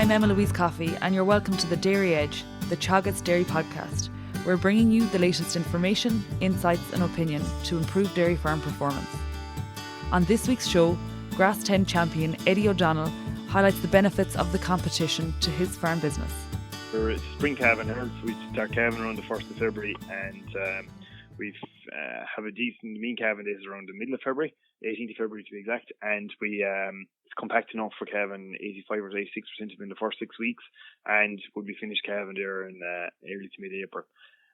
I'm Emma Louise Coffey, and you're welcome to The Dairy Edge, the Teagasc Dairy Podcast. We're bringing you the latest information, insights and opinion to improve dairy farm performance. On this week's show, Grass 10 champion Eddie O'Donnell highlights the benefits of the competition to his farm business. We're spring calving herds. We start calving around the 1st of February, and we have a decent mean calving days around the middle of February, 18th of February to be exact, and we it's compact enough for calving 85 or 86% of in the first 6 weeks, and we'll be finished calving there in early to mid-April.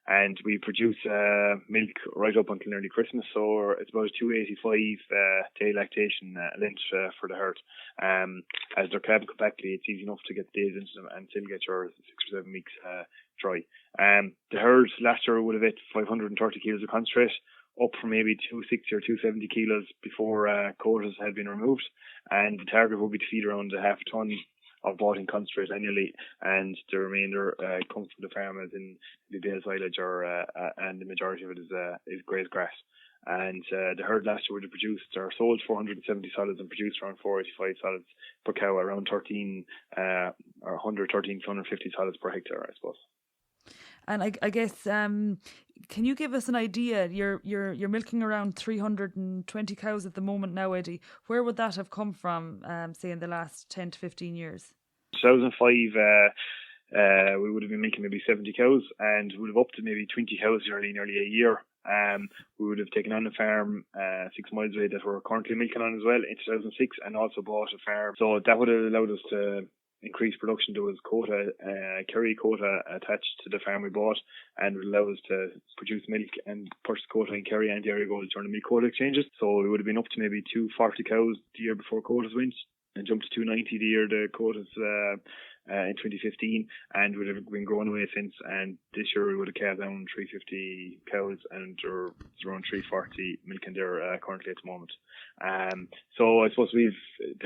And we produce milk right up until nearly Christmas, so it's about 285 day lactation length for the herd. As they're calving compactly, it's easy enough to get days into them and still get your 6 or 7 weeks dry. The herd last year would have hit 530 kilos of concentrate, up from maybe 260 or 270 kilos before quotas had been removed, and the target will be to feed around a half a ton of bought-in concentrate annually, and the remainder comes from the farm as in the bale silage, and the majority of it is grazed grass. And the herd last year would have produced or sold 470 solids and produced around 485 solids per cow, around 113 to 150 solids per hectare, I suppose. And I guess, can you give us an idea? You're milking around 320 cows at the moment now, Eddie. Where would that have come from, say, in the last 10 to 15 years? 2005, we would have been milking maybe 70 cows, and we would have up to maybe 20 cows nearly a year. We would have taken on a farm 6 miles away that we're currently milking on as well in 2006, and also bought a farm. So that would have allowed us to increase production. There was quota, Kerry quota attached to the farm we bought, and would allow us to produce milk and purchase quota in Kerry and Dairy Gold during the milk quota exchanges. So we would have been up to maybe 240 cows the year before quotas went, and jumped to 290 the year the quotas in 2015, and would have been growing away since. And this year we would have calved down 350 cows, and there's around 340 milking there currently at the moment. So I suppose the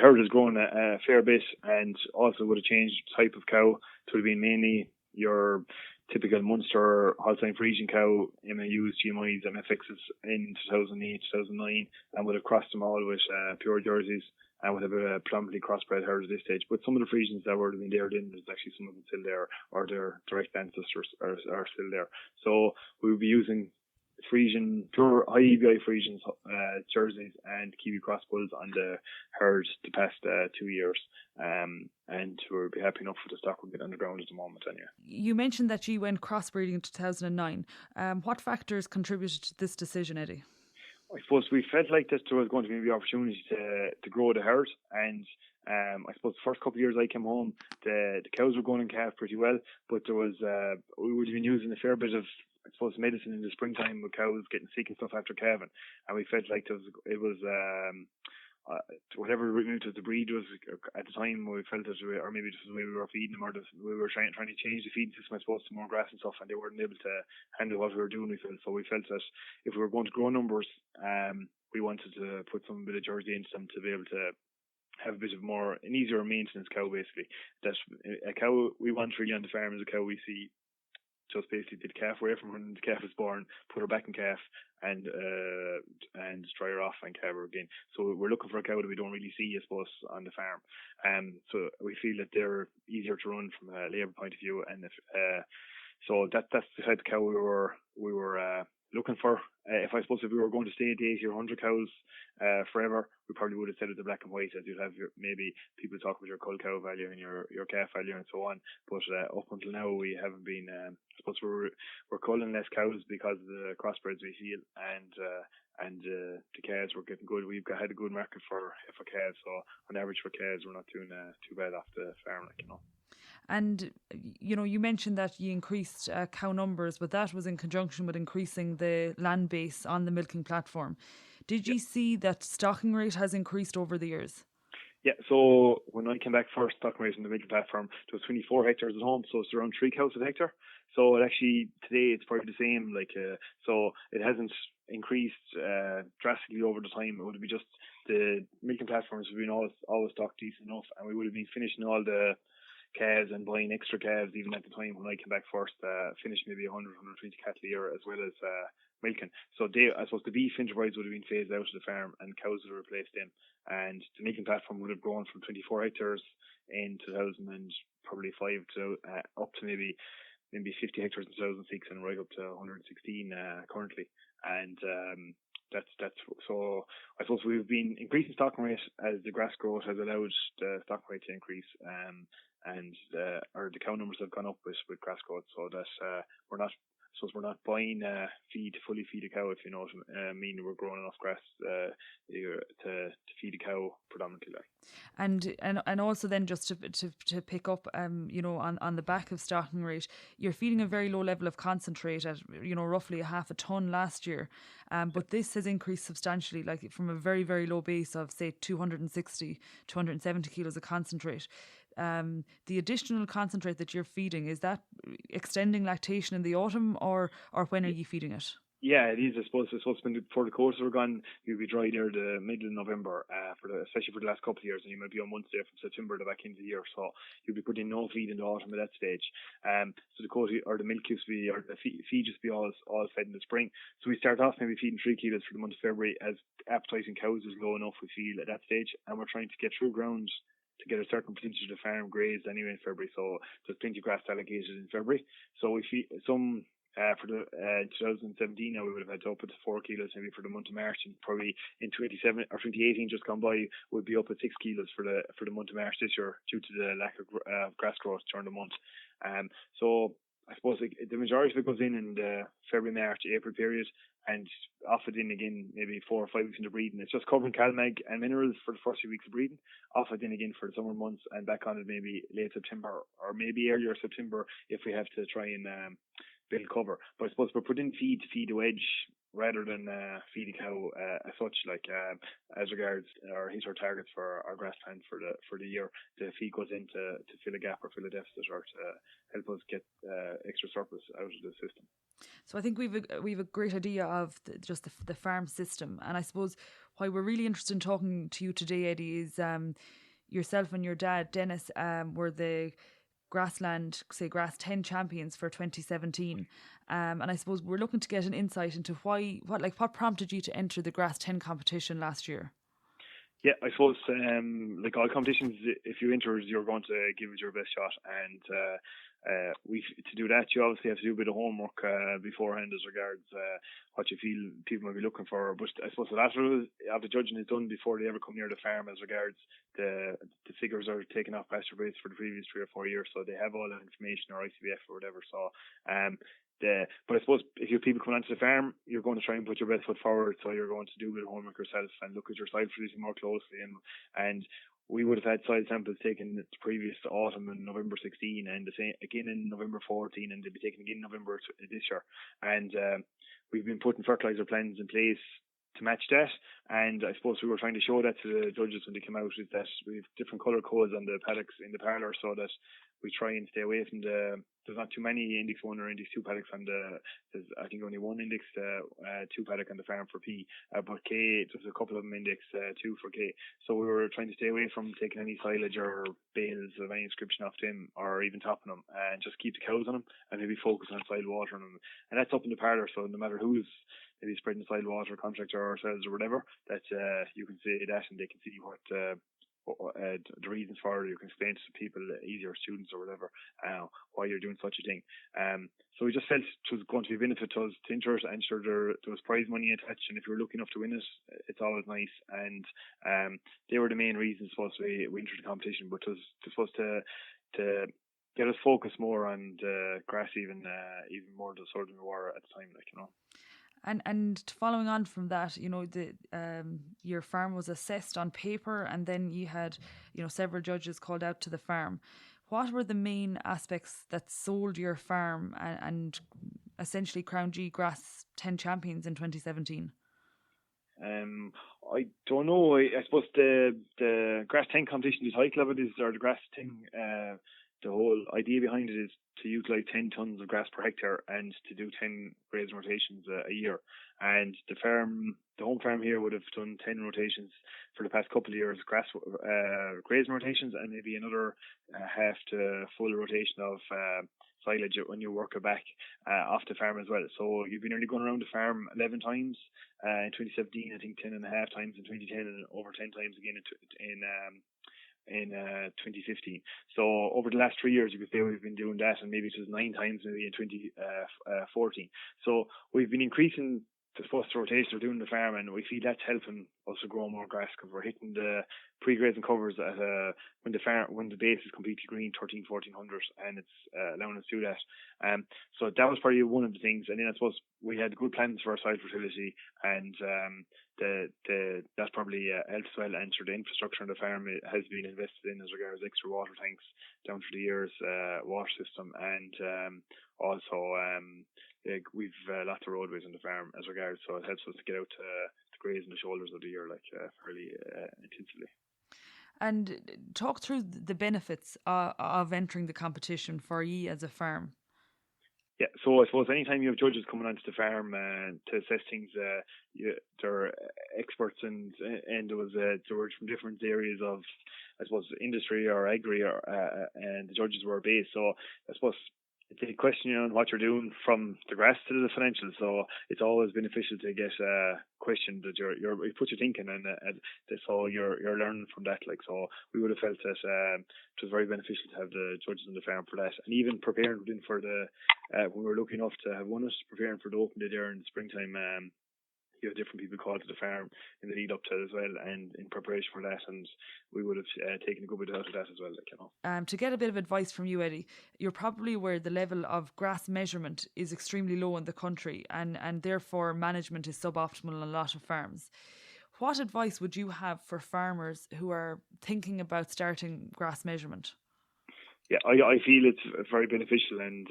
herd has grown a fair bit, and also would have changed type of cow. So it would have been mainly your typical Munster Holstein Friesian cow, MAUs, GMIs, MFXs in 2008, 2009, and would have crossed them all with pure jerseys, and would have a predominantly crossbred herd at this stage. But some of the Friesians that would have been there then, there's actually some of them still there, or their direct ancestors are still there. So we would be using Friesian, pure high EBI Friesians jerseys and Kiwi cross bulls on the herd the past 2 years, and we'll be happy enough with the stock we're getting on the ground at the moment anyway. You mentioned that you went crossbreeding in 2009. What factors contributed to this decision, Eddie? I suppose we felt like that there was going to be the opportunity to grow the herd, and I suppose the first couple of years I came home, the cows were going in calf pretty well, but there was we would have been using a fair bit of, I suppose, medicine in the springtime with cows getting sick and stuff after calving, and we felt like it was whatever route of the breed was at the time. We felt that, or maybe just the way we were feeding them, or we were trying to change the feeding system, I suppose, to more grass and stuff, and they weren't able to handle what we were doing. So we felt that if we were going to grow numbers, we wanted to put some bit of jersey into them to be able to have a bit of an easier maintenance cow, basically. That a cow we want really on the farm is a cow we see just basically did calf away from when the calf was born, put her back in calf, and dry her off and calve her again. So we're looking for a cow that we don't really see, I suppose, on the farm. So we feel that they're easier to run from a labour point of view, and so that's the type of cow we were looking for. If we were going to stay at 80 or 100 cows forever, we probably would have said it the black and white, as you'd have maybe people talk about your cull cow value and your calf value and so on. But up until now, we haven't been. I suppose we're culling less cows because of the crossbreds we feel, and the calves we're getting good. We've had a good market for calves, so on average for calves we're not doing too bad off the farm, And, you mentioned that you increased cow numbers, but that was in conjunction with increasing the land base on the milking platform. Did you see that stocking rate has increased over the years? Yeah, so when I came back first, stocking rate on the milking platform, there was 24 hectares at home, so it's around 3 cows a hectare. So today it's probably the same, so it hasn't increased drastically over the time. It would be just the milking platforms have been always stocked decent enough, and we would have been finishing all the calves and buying extra calves even at the time when I came back first, finished maybe 100, 120 cattle a year, as well as milking. So I suppose the beef enterprise would have been phased out of the farm and cows would have replaced them. And the milking platform would have grown from 24 hectares in 2005 to up to maybe 50 hectares in 2006 and right up to 116 currently. And that's so I suppose we've been increasing stocking rate as the grass growth has allowed the stocking rate to increase, and the cow numbers have gone up with grass growth, so that we're not buying feed to fully feed a cow, if you know what I mean. We're growing enough grass to feed a cow predominantly. And also then just to pick up on the back of stocking rate, you're feeding a very low level of concentrate at roughly 0.5 ton last year, but this has increased substantially, like from a very, very low base of say 260 270 kilos of concentrate. The additional concentrate that you're feeding, is that extending lactation in the autumn, or when are you feeding it? Yeah, it is. I suppose before the quotas were gone, you'll be dry there the middle of November, especially for the last couple of years, and you might be on months there from September to back into the year. So you'll be putting no feed in the autumn at that stage. So the quota or the milk used to be, or the feed used to be all fed in the spring. So we start off maybe feeding 3 kilos for the month of February, as appetite in cows is low enough, we feel, at that stage, and we're trying to get through ground to get a certain percentage of the farm grazed anyway in February. So there's plenty of grass allocated in February. So we feed some. For the 2017, now we would have had to up it to 4 kilos maybe for the month of March, and probably in 2018 just gone by would be up at 6 kilos for the month of March this year due to the lack of grass growth during the month. So I suppose the majority of it goes in the February, March, April period, and off it in again maybe 4 or 5 weeks into breeding. It's just covering calmag and minerals for the first few weeks of breeding, off it in again for the summer months, and back on it maybe late September or maybe earlier September if we have to try and build cover. But I suppose we're putting feed to feed a wedge rather than feed a cow as such, as regards or hit our targets for our grass plan for the year. The feed goes in to fill a gap or fill a deficit, or to help us get extra surplus out of the system. So I think we've a great idea of the farm system, and I suppose why we're really interested in talking to you today, Eddie, is yourself and your dad Denis were the Grass 10 champions for 2017, and I suppose we're looking to get an insight into what prompted you to enter the Grass 10 competition last year. Yeah, I suppose like all competitions, if you enter, you're going to give it your best shot, and to do that, you obviously have to do a bit of homework beforehand as regards what you feel people might be looking for. But I suppose a lot of the judging is done before they ever come near the farm, as regards the figures are taken off pasture base for the previous 3 or 4 years, so they have all that information, or ICBF or whatever. So but I suppose if you people coming onto the farm, you're going to try and put your best foot forward, so you're going to do a bit of homework yourself and look at your soil fertility more closely, and we would have had soil samples taken the previous autumn in November 16, and the same again in November 14, and they'll be taken again in November this year. And we've been putting fertilizer plans in place to match that, and I suppose we were trying to show that to the judges when they came out, is that we have different colour codes on the paddocks in the parlour, so that we try and stay away from there's not too many Index 1 or Index 2 paddocks there's I think only one Index 2 paddock on the farm for P, but K, there's a couple of them Index 2 for K. So we were trying to stay away from taking any silage or bales of any description off them, or even topping them, and just keep the cows on them, and maybe focus on soil water on them. And that's up in the parlour, so no matter who's maybe spreading the soil water, contractor or ourselves or whatever, that you can say that, and they can see what the reasons for it. You can explain to people, easier students or whatever, why you're doing such a thing. So we just felt it was going to be a benefit to us to enter it, and sure there was prize money attached, and if you're lucky enough to win it, it's always nice. And they were the main reasons supposed we entered the competition, but it was supposed to get us focused more on the grass, even more the sort of we were at the time, And following on from that, your farm was assessed on paper, and then you had, several judges called out to the farm. What were the main aspects that sold your farm and essentially crowned G Grass 10 champions in 2017? I don't know. I suppose the Grass 10 competition, the title of it is, or the Grass 10, the whole idea behind it is to utilise 10 tonnes of grass per hectare and to do 10 grazing rotations a year. And the home farm here would have done 10 rotations for the past couple of years, grazing rotations, and maybe another half to full rotation of silage when you work it back off the farm as well. So you've been nearly going around the farm 11 times in 2017, I think 10 and a half times in 2010, and over 10 times again in 2015. So over the last 3 years, you could say we've been doing that, and maybe it was 9 times maybe in 2014. So we've been increasing the rotations we're doing the farm, and we feel that's helping us to grow more grass because we're hitting the pre-grazing covers at when the base is completely green, 1400, and it's allowing us to do that. So that was probably one of the things. And then I suppose we had good plans for our soil fertility, and that probably helps as well. And the infrastructure on the farm has been invested in as regards extra water tanks down through the years, water system, and also we've lots of roadways on the farm as regards, so it helps us to get out to graze in the shoulders of the year fairly intensively. And talk through the benefits of entering the competition for ye as a farm. Yeah, so I suppose anytime you have judges coming onto the farm to assess things, they're experts, and there were from different areas of, I suppose, industry or agri, and the judges were based. So I suppose they question you on what you're doing from the grass to the financials. So it's always beneficial to get questioned that it puts you thinking, and so you're learning from that. Like, so we would have felt that it was very beneficial to have the judges on the farm for that, and even preparing for the when we were lucky enough to have won it, preparing for the open day there in the springtime. You have different people called to the farm in the lead up to it as well, and in preparation for that, and we would have taken a good bit out of that as well. To get a bit of advice from you, Eddie, you're probably aware the level of grass measurement is extremely low in the country, and therefore management is suboptimal on a lot of farms. What advice would you have for farmers who are thinking about starting grass measurement? Yeah, I feel it's very beneficial and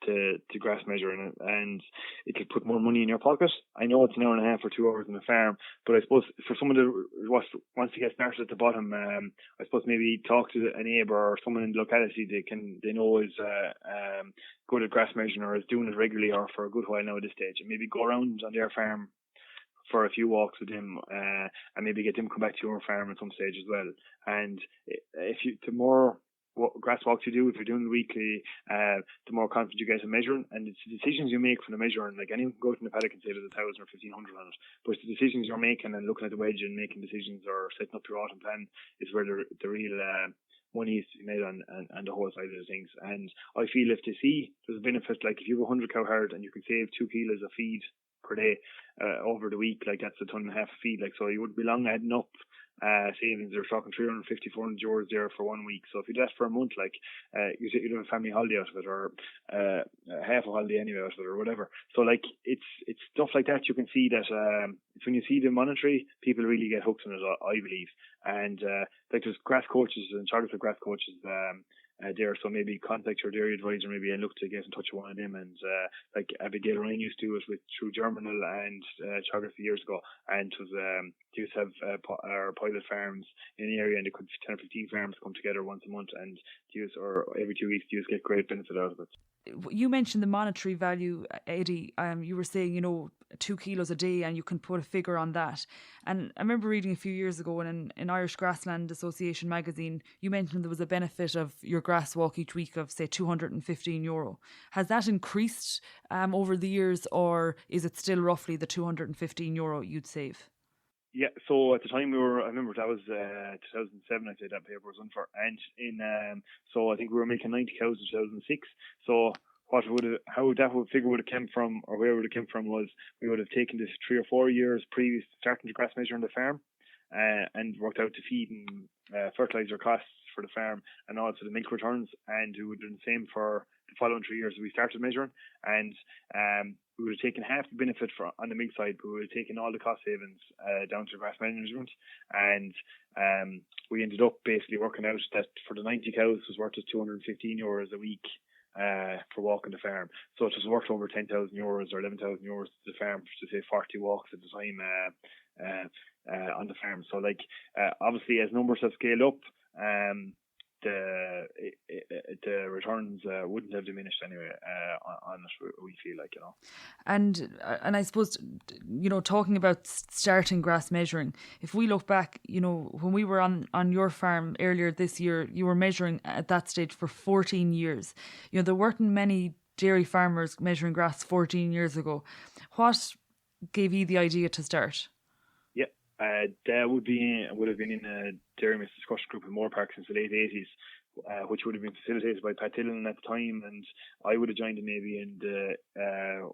to grass measuring it, and it could put more money in your pocket. I know it's an hour and a half or 2 hours on the farm, but I suppose for someone who wants to get started at the bottom, I suppose maybe talk to a neighbour or someone in the locality they know is good at grass measuring or is doing it regularly or for a good while now at this stage, and maybe go around on their farm for a few walks with them, and maybe get them come back to your farm at some stage as well. And the more grass walks you do, if you're doing the weekly, the more confident you get in measuring, and it's the decisions you make from the measuring. Like, anyone can go to the paddock and say there's 1,000 or 1,500 on it, but it's the decisions you're making and looking at the wedge and making decisions or setting up your autumn plan is where the real money is to be made on the whole side of the things. And I feel if they see there's a benefit, like if you have a 100 cow herd and you can save 2 kilos of feed per day over the week, like that's a ton and a half of feed. Like, so you would be long adding up savings. They're talking 350, 400 euros there for 1 week. So if you do that for a month, like you have a family holiday out of it, or half a holiday anyway out of it, or whatever. So like it's stuff like that. You can see that it's when you see the monetary, people really get hooked on it, I believe. And like there's grass coaches and chartered grass coaches there, so maybe contact your dairy advisor maybe and look to get in touch with one of them. And like Abigail Ryan used to do it through Germinal and Teagasc years ago, and it was they used to have our pilot farms in the area, and they could 10 or 15 farms come together once a month and use, or every 2 weeks, to get great benefit out of it. You mentioned the monetary value, Eddie. You were saying, 2 kilos a day, and you can put a figure on that. And I remember reading a few years ago in Irish Grassland Association magazine, you mentioned there was a benefit of your grass walk each week of, say, €215. Has that increased over the years, or is it still roughly the €215 you'd save? Yeah, so at the time I remember that was 2007, I'd say that paper was on for, and so I think we were making 90 cows in 2006. So how that figure would have come from, or where it would have come from, was we would have taken this 3 or 4 years previous starting to grass measure on the farm, and worked out the feed and fertilizer costs for the farm, and also the milk returns, and we would have done the same for the following 3 years we started measuring, and we would have taken half the benefit on the milk side, but we would have taken all the cost savings down to grass management, and we ended up basically working out that for the 90 cows was worth us €215 a week for walking the farm. So it was worth over €10,000 or €11,000 to the farm to say 40 walks at the time on the farm. So like obviously as numbers have scaled up, the returns wouldn't have diminished anyway on it, we feel like, And I suppose, talking about starting grass measuring, if we look back, when we were on your farm earlier this year, you were measuring at that stage for 14 years. There weren't many dairy farmers measuring grass 14 years ago. What gave you the idea to start? That would have been in a dairy mix discussion group in Moorpark since the late 80s, which would have been facilitated by Pat Dillon at the time, and I would have joined it maybe in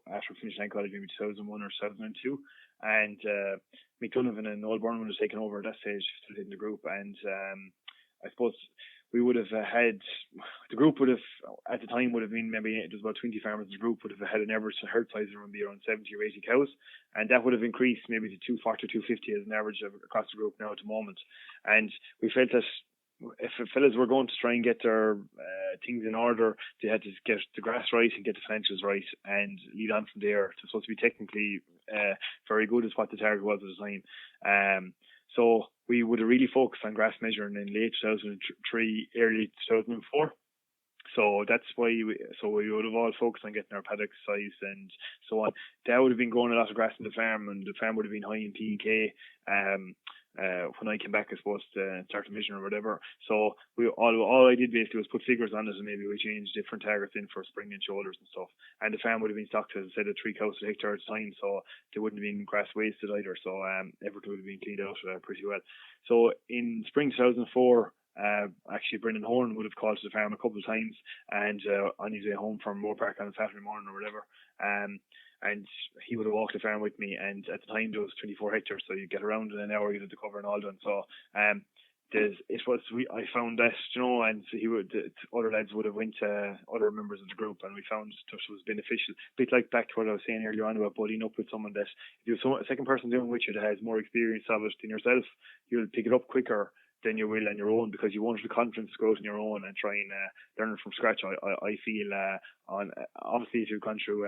after finishing college, maybe 2001 or 2002, and Mick Donovan and Noel Byrne would have taken over at that stage facilitating the group, and I suppose we would have the group would have, at the time, would have been maybe, there's about 20 farmers in the group, would have had an average herd size around 70 or 80 cows, and that would have increased maybe to 240 or 250 as an average across the group now at the moment. And we felt that if fellas were going to try and get their things in order, they had to get the grass right and get the financials right and lead on from there. It's supposed to be technically very good as what the target was at the time. So we would have really focused on grass measuring in late 2003, early 2004. So that's why we would have all focused on getting our paddock size and so on. That would have been growing a lot of grass in the farm, and the farm would have been high in P&K. When I came back, I suppose, to start measuring or whatever. So all I did basically was put figures on it, and maybe we changed different targets in for spring and shoulders and stuff. And the farm would have been stocked, as I said, at 3 cows a hectare at the time, so there wouldn't have been grass wasted either. So everything would have been cleaned out pretty well. So in spring 2004, actually Brendan Horn would have called to the farm a couple of times, and on his way home from Moorpark on a Saturday morning or whatever, and he would have walked the farm with me, and at the time there was 24 hectares, so you get around in an hour, you had the cover and all done. So I found that, and other lads would have went to other members of the group, and we found it was beneficial. A bit like back to what I was saying earlier on about buddying up with someone that if you have a second person doing with you that has more experience of it than yourself, you'll pick it up quicker than you will on your own, because you won't have the confidence to go out on your own and try and learn it from scratch. I feel obviously if you've gone through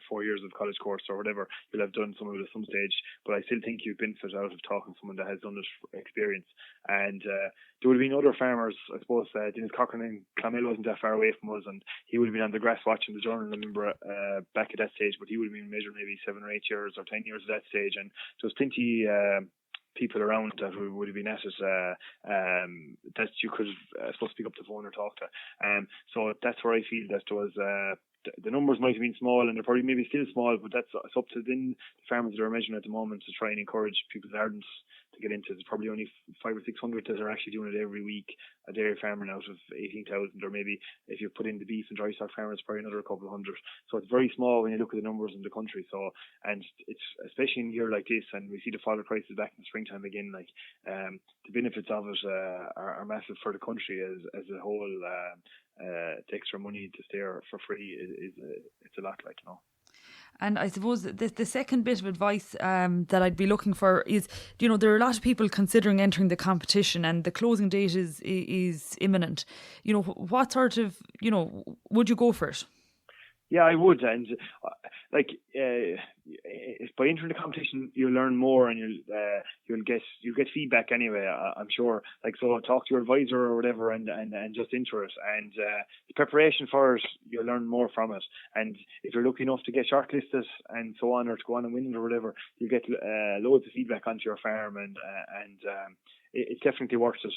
4 years of college course or whatever, you'll have done some of it at some stage, but I still think you've benefit out of talking to someone that has done it experience. And there would have been other farmers, I suppose. Denis Cochran in Clonmel wasn't that far away from us, and he would have been on the grass watching the journal, I remember, back at that stage, but he would have been measured maybe 7 or 8 years or 10 years at that stage, and there was plenty people around that would have been at it, that you could supposed to pick up the phone or talk to. So that's where I feel that there was the numbers might have been small, and they're probably maybe still small, but it's up to the farmers that are measuring at the moment to try and encourage people that aren't to get into it. There's probably only 500 or 600 that are actually doing it every week, a dairy farmer out of 18,000, or maybe if you put in the beef and dry stock farmers, probably another couple of hundred. So it's very small when you look at the numbers in the country. So, and it's especially in a year like this, and we see the fodder prices back in the springtime again, like the benefits of it are massive for the country as a whole. The extra money to stay for free it's a lot, like, And I suppose the second bit of advice that I'd be looking for is, there are a lot of people considering entering the competition, and the closing date is imminent. What sort of, would you go for it? Yeah, I would, and by entering the competition, you'll learn more, and you'll get feedback anyway. I'm sure. So talk to your advisor or whatever, and just enter it. And the preparation for it, you'll learn more from it. And if you're lucky enough to get shortlisted and so on, or to go on and win it or whatever, you get loads of feedback onto your farm, and it's definitely worth it.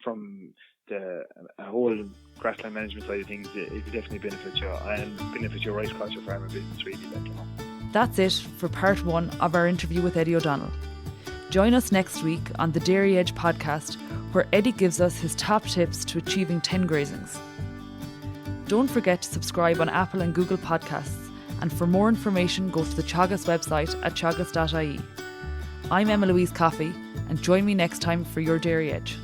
From the whole grassland management side of things, it definitely benefits you, and benefits you right across your farm and business, really. That's it for part 1 of our interview with Eddie O'Donnell. Join us next week on the Dairy Edge podcast, where Eddie gives us his top tips to achieving 10 grazings. Don't forget to subscribe on Apple and Google Podcasts, and for more information, go to the Teagasc website at teagasc.ie. I'm Emma Louise Coffey, and join me next time for your Dairy Edge.